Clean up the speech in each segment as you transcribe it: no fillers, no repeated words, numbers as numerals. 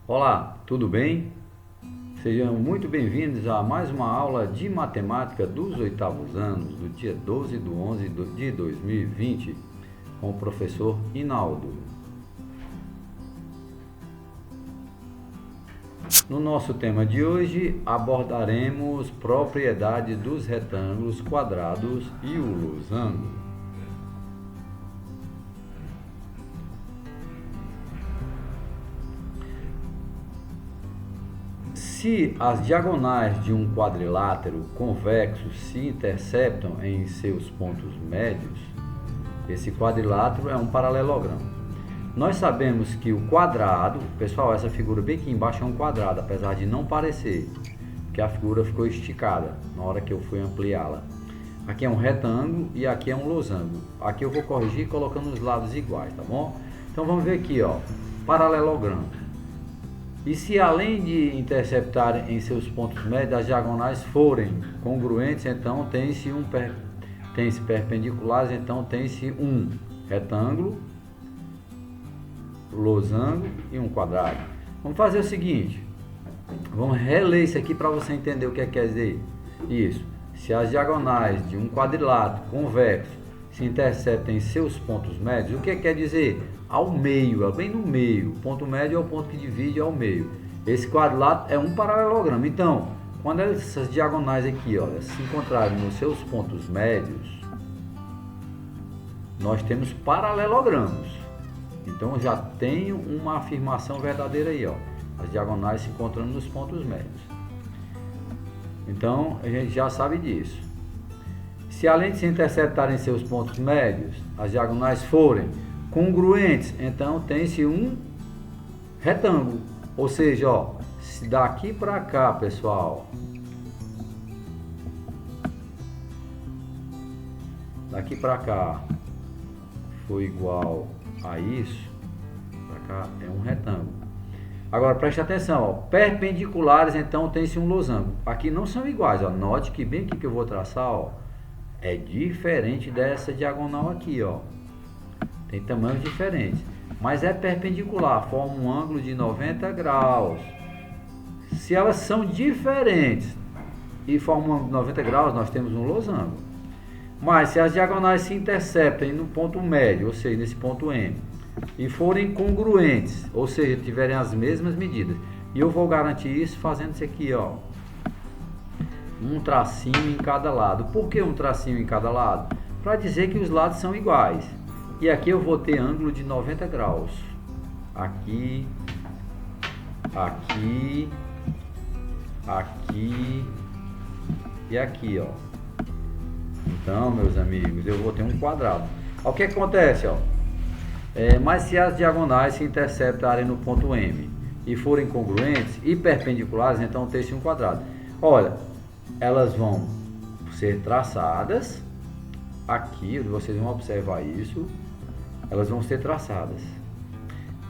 Olá, tudo bem? Sejam muito bem-vindos a mais uma aula de matemática dos oitavos anos, do dia 12/11 de 2020, com o professor Inaldo. No nosso tema de hoje, abordaremos propriedades dos retângulos, quadrados e o losango. Se as diagonais de um quadrilátero convexo se interceptam em seus pontos médios, esse quadrilátero é um paralelogramo. Nós sabemos que o quadrado, pessoal, essa figura bem aqui embaixo é um quadrado, apesar de não parecer, porque a figura ficou esticada na hora que eu fui ampliá-la. Aqui é um retângulo e aqui é um losango. Aqui eu vou corrigir colocando os lados iguais, tá bom? Então vamos ver aqui, ó, paralelogramo. E se além de interceptarem em seus pontos médios, as diagonais forem congruentes, então tem-se perpendiculares, então tem-se um retângulo, losango e um quadrado. Vamos fazer o seguinte, vamos reler isso aqui para você entender o que quer dizer isso. Se as diagonais de um quadrilátero convexo se interceptam em seus pontos médios, o que quer dizer? Ao meio, é bem no meio. O ponto médio é o ponto que divide ao meio. Esse quadrilátero é um paralelogramo. Então, quando essas diagonais aqui, ó, se encontrarem nos seus pontos médios, nós temos paralelogramos. Então já tenho uma afirmação verdadeira aí, ó. As diagonais se encontrando nos pontos médios. Então a gente já sabe disso. Se além de se interceptarem seus pontos médios, as diagonais forem congruentes, então tem-se um retângulo. Ou seja, ó, se daqui para cá, pessoal, daqui para cá for igual a isso, para cá é um retângulo. Agora preste atenção, ó, perpendiculares, então tem-se um losango. Aqui não são iguais, ó. Note que bem aqui que eu vou traçar, ó, é diferente dessa diagonal aqui, ó. Tem tamanhos diferentes, mas é perpendicular, forma um ângulo de 90 graus. Se elas são diferentes e formam um ângulo de 90 graus, nós temos um losango. Mas se as diagonais se interceptem no ponto médio, ou seja, nesse ponto M, e forem congruentes, ou seja, tiverem as mesmas medidas, e eu vou garantir isso fazendo isso aqui, ó, um tracinho em cada lado. Por que um tracinho em cada lado? Para dizer que os lados são iguais. E aqui eu vou ter ângulo de 90 graus. Aqui, aqui, aqui e aqui, ó. Então, meus amigos, eu vou ter um quadrado. O que acontece, ó? Mas se as diagonais se interceptarem no ponto M e forem congruentes e perpendiculares, então tem-se um quadrado. Olha, elas vão ser traçadas aqui, vocês vão observar isso. Elas vão ser traçadas.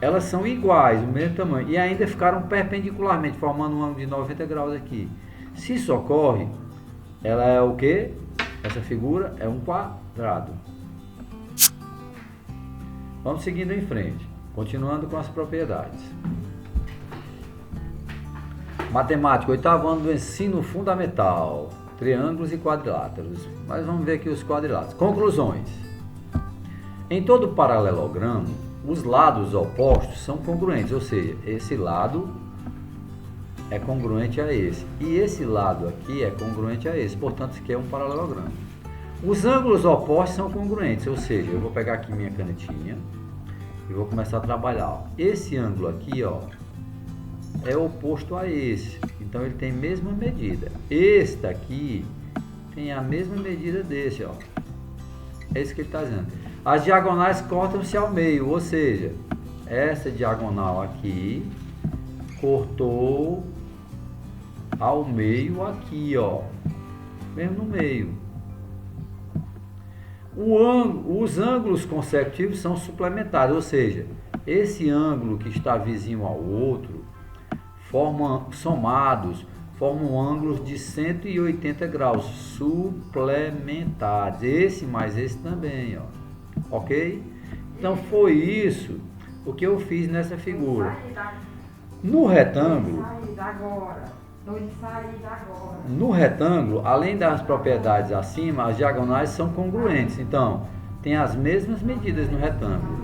Elas são iguais, o mesmo tamanho, e ainda ficaram perpendicularmente, formando um ângulo de 90 graus aqui. Se isso ocorre, ela é o que? Essa figura é um quadrado. Vamos seguindo em frente, continuando com as propriedades. Matemática, oitavo ano do ensino fundamental. Triângulos e quadriláteros. Mas vamos ver aqui os quadriláteros. Conclusões. Em todo paralelogramo, os lados opostos são congruentes, ou seja, esse lado é congruente a esse, e esse lado aqui é congruente a esse, portanto, isso aqui é um paralelogramo. Os ângulos opostos são congruentes, ou seja, eu vou pegar aqui minha canetinha e vou começar a trabalhar. Ó. Esse ângulo aqui, ó, é oposto a esse, então ele tem a mesma medida. Este aqui tem a mesma medida desse, ó. É isso que ele está dizendo. As diagonais cortam-se ao meio, ou seja, essa diagonal aqui cortou ao meio aqui, ó, mesmo no meio. Os ângulos consecutivos são suplementares, ou seja, esse ângulo que está vizinho ao outro, somados, formam ângulos de 180 graus suplementares. Esse mais esse também, ó. Ok? Então foi isso o que eu fiz nessa figura. No retângulo, no retângulo, além das propriedades acima, as diagonais são congruentes. Então, tem as mesmas medidas no retângulo.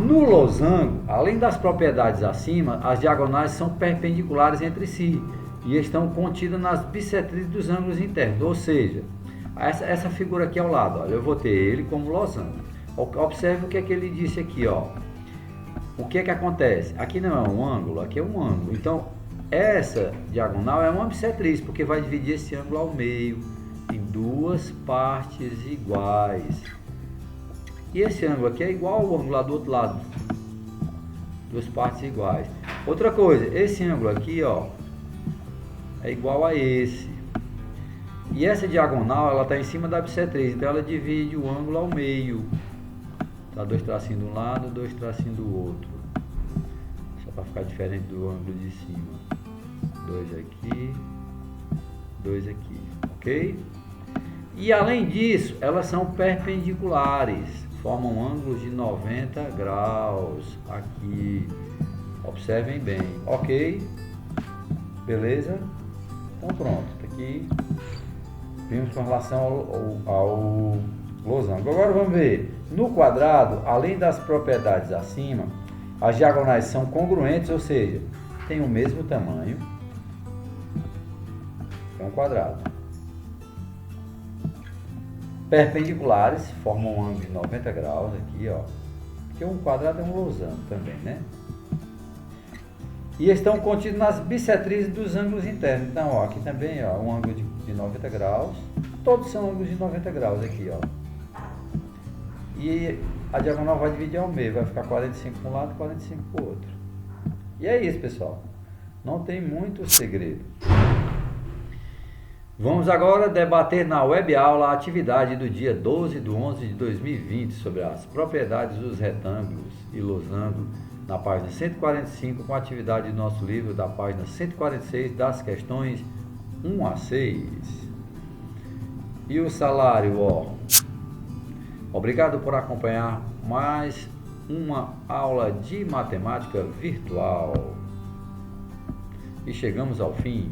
No losango, além das propriedades acima, as diagonais são perpendiculares entre si e estão contidas nas bissetrizes dos ângulos internos. Ou seja, essa figura aqui ao lado, olha, eu vou ter ele como losango. Observe o que é que ele disse aqui, ó. O que é que acontece? Aqui não é um ângulo, aqui é um ângulo. Então, essa diagonal é uma bissetriz, porque vai dividir esse ângulo ao meio, em duas partes iguais. E esse ângulo aqui é igual ao ângulo lá do outro lado. Duas partes iguais. Outra coisa, esse ângulo aqui, ó, é igual a esse. E essa diagonal, ela está em cima da bissetriz, então ela divide o ângulo ao meio. Tá, dois tracinhos de um lado, dois tracinhos do outro. Só para ficar diferente do ângulo de cima. Dois aqui, dois aqui, ok? E além disso, elas são perpendiculares, formam ângulos de 90 graus aqui. Observem bem, ok? Beleza? Então pronto, aqui vimos com relação ao losango. Agora vamos ver, no quadrado, além das propriedades acima, as diagonais são congruentes, ou seja, têm o mesmo tamanho. É um quadrado. Perpendiculares, formam um ângulo de 90 graus aqui, ó. Porque um quadrado é um losango também, né? E estão contidos nas bissetrizes dos ângulos internos. Então, ó, aqui também, ó, um ângulo de 90 graus. Todos são ângulos de 90 graus aqui, ó. E a diagonal vai dividir ao meio, vai ficar 45 para um lado e 45 para o outro. E é isso, pessoal. Não tem muito segredo. Vamos agora debater na web aula a atividade do dia 12/11/2020 sobre as propriedades dos retângulos e losango na página 145 com a atividade do nosso livro da página 146 das questões 1 a 6. E o salário, ó. Obrigado por acompanhar mais uma aula de matemática virtual. E chegamos ao fim.